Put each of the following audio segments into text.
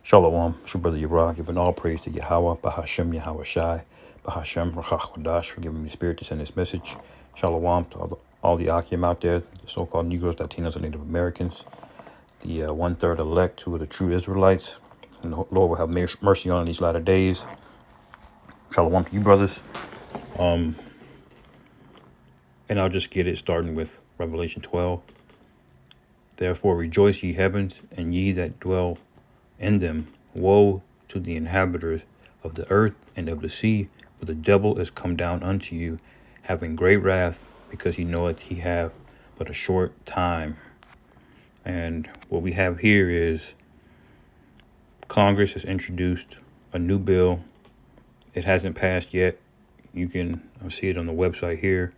Shalom, it's your brother Yirah, giving all praise to Yahweh, Bahashem Yahweh Shai, Bahashem Rachach Wadash, for giving me the spirit to send this message. Shalom to all the Akim out there, the so-called Negroes, Latinos, and Native Americans, the one-third elect who are the true Israelites, and the Lord will have mercy on these latter days. Shalom to you, brothers. And I'll just get it starting with Revelation 12. Therefore rejoice, ye heavens, and ye that dwell in them. Woe to the inhabitants of the earth and of the sea, for the devil is come down unto you, having great wrath, because he knoweth he have but a short time. And what we have here is Congress has introduced a new bill. It hasn't passed yet. You can see it on the website here.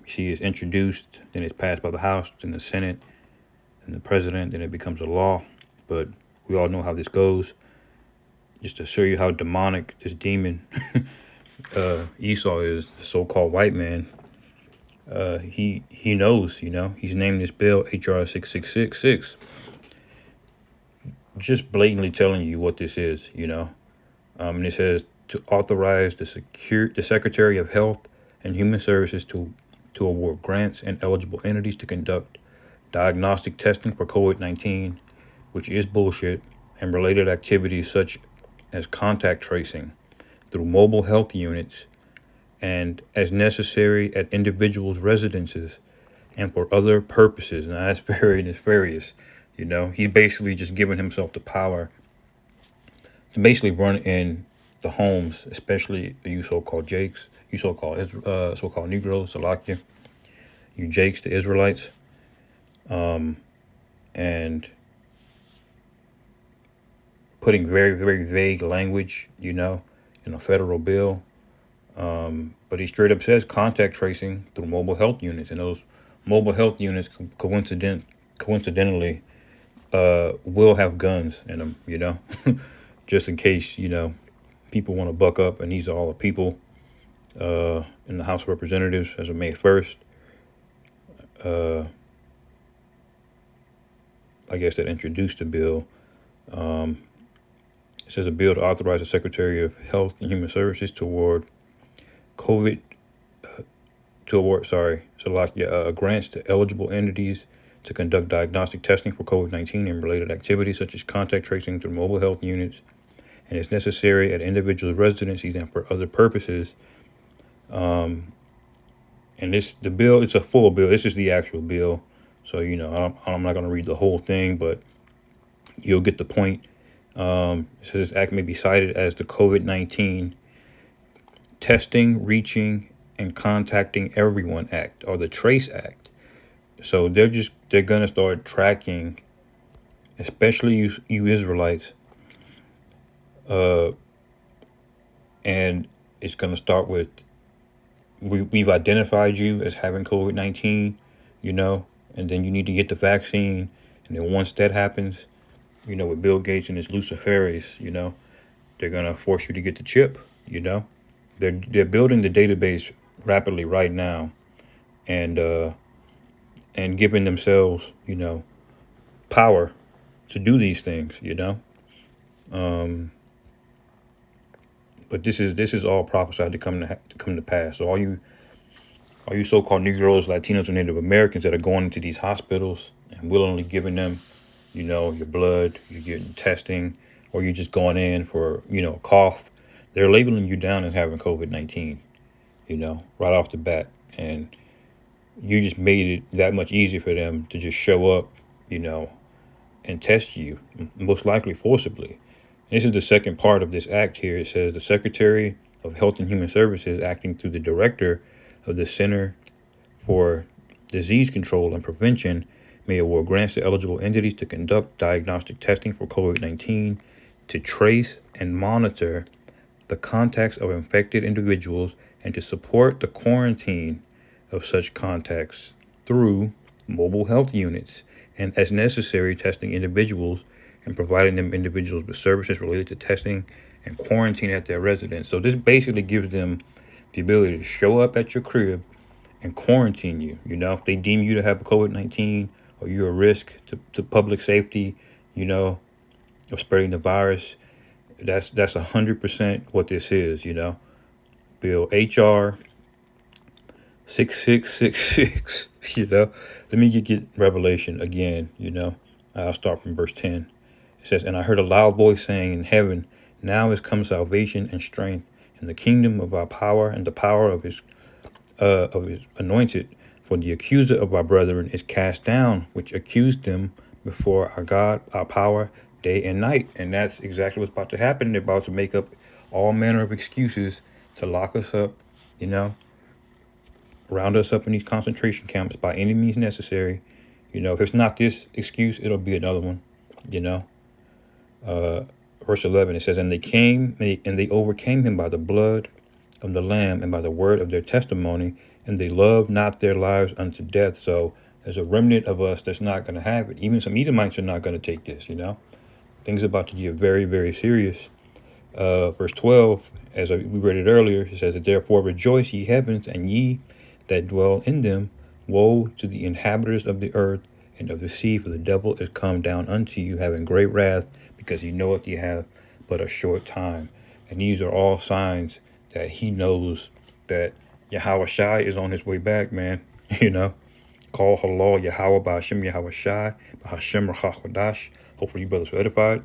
See, it's introduced, then it's passed by the House, then the Senate, and the President, then it becomes a law. But we all know how this goes. Just to show you how demonic this demon Esau is, the so-called white man. He knows, he's named this Bill H.R. 6666. Just blatantly telling you what this is, And it says to authorize the Secretary of Health and Human Services to award grants and eligible entities to conduct diagnostic testing for COVID-19, which is bullshit, and related activities such as contact tracing through mobile health units and as necessary at individuals' residences and for other purposes. Now that's very nefarious. He's basically just giving himself the power to basically run in the homes, especially you so-called Jakes, you so-called Negroes, Salakia, you Jakes, the Israelites, and putting very, very vague language, in a federal bill. But he straight up says contact tracing through mobile health units, and those mobile health units coincidentally will have guns in them, just in case, people want to buck up, and these are all the people in the House of Representatives as of May 1st. I guess that introduced the bill. It says a bill to authorize the Secretary of Health and Human Services to award grants to eligible entities to conduct diagnostic testing for COVID-19 and related activities such as contact tracing through mobile health units, and is necessary at individuals' residencies and for other purposes. And the bill, it's a full bill. This is the actual bill. So, I'm not going to read the whole thing, but you'll get the point. It says this act may be cited as the COVID-19 Testing, Reaching, and Contacting Everyone Act, or the Trace Act. So they're going to start tracking, especially you Israelites, and it's going to start with, we've identified you as having COVID-19, and then you need to get the vaccine. And then once that happens, with Bill Gates and his Luciferians, they're going to force you to get the chip, They're building the database rapidly right now, and giving themselves, power to do these things, But this is all prophesied to come to pass. So all you so-called Negroes, Latinos, and Native Americans that are going into these hospitals and willingly giving them, your blood, you're getting testing, or you're just going in for, a cough, they're labeling you down as having COVID-19, right off the bat. And you just made it that much easier for them to just show up, and test you, most likely forcibly. This is the second part of this act here. It says the Secretary of Health and Human Services, acting through the Director of the Center for Disease Control and Prevention, may award grants to eligible entities to conduct diagnostic testing for COVID-19, to trace and monitor the contacts of infected individuals, and to support the quarantine of such contacts through mobile health units, and as necessary, testing individuals and providing them individuals with services related to testing and quarantine at their residence. So this basically gives them the ability to show up at your crib and quarantine you. If they deem you to have COVID-19 or you're a risk to public safety, of spreading the virus. That's 100% what this is. Bill H.R. 6666. Let me get Revelation again. I'll start from verse 10. It says, "And I heard a loud voice saying in heaven, now is come salvation and strength, and the kingdom of our power and the power of his anointed. For the accuser of our brethren is cast down, which accused them before our God, our power, day and night." And that's exactly what's about to happen. They're about to make up all manner of excuses to lock us up, you know, round us up in these concentration camps by any means necessary. If it's not this excuse, it'll be another one, you know. Verse 11, it says, "And they came and they overcame him by the blood of the Lamb and by the word of their testimony, and they loved not their lives unto death." So there's a remnant of us that's not going to have it. Even some Edomites are not going to take this. Things are about to get very, very serious. Verse 12, as we read it earlier, it says, "Therefore rejoice, ye heavens, and ye that dwell in them. Woe to the inhabitants of the earth and of the sea, for the devil is come down unto you, having great wrath, because he knoweth ye have but a short time." And these are all signs that he knows that Yahweh Shai is on his way back, man. Call halal Yahweh by Hashem Yahweh Shai, by Hashem Rachach Hopefully you brothers were edified.